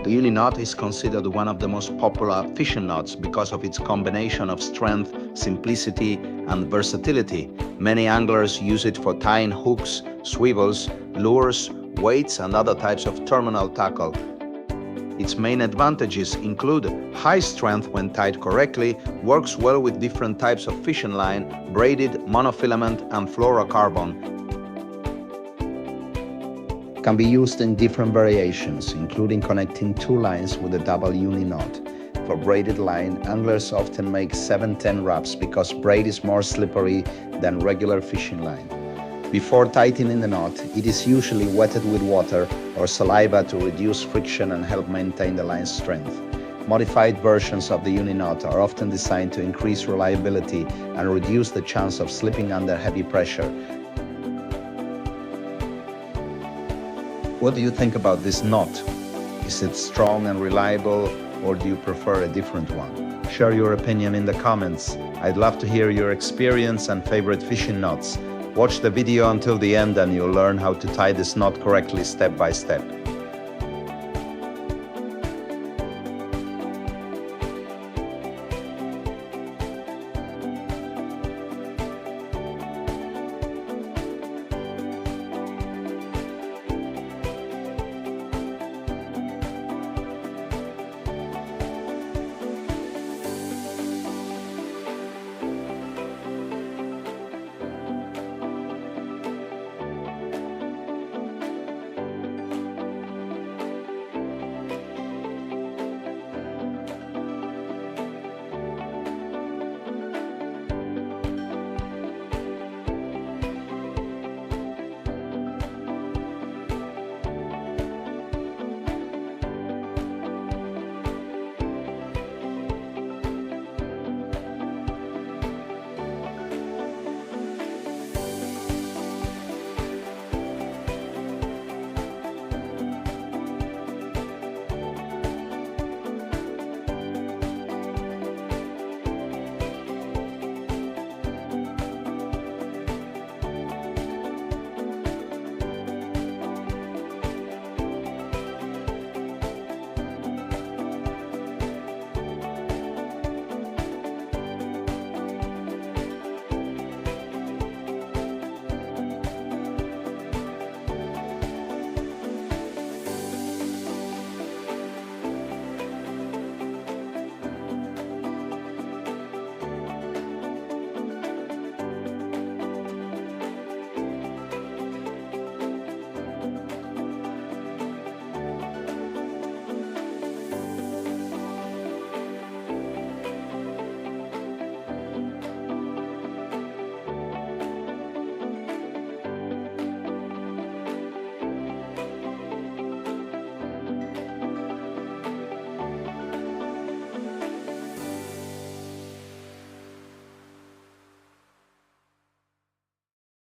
Uni knot is considered one of the most popular fishing knots because of its combination of strength, simplicity, and versatility. Many anglers use it for tying hooks, swivels, lures, weights, and other types of terminal tackle. Its main advantages include high strength when tied correctly, works well with different types of fishing line, braided, monofilament, and fluorocarbon. Can be used in different variations, including connecting two lines with a double uni knot. For braided line, anglers often make 7-10 wraps because braid is more slippery than regular fishing line. Before tightening the knot, it is usually wetted with water or saliva to reduce friction and help maintain the line's strength. Modified versions of the uni knot are often designed to increase reliability and reduce the chance of slipping under heavy pressure. What do you think about this knot? Is it strong and reliable, or do you prefer a different one? Share your opinion in the comments. I'd love to hear your experience and favorite fishing knots. Watch the video until the end and you'll learn how to tie this knot correctly step by step.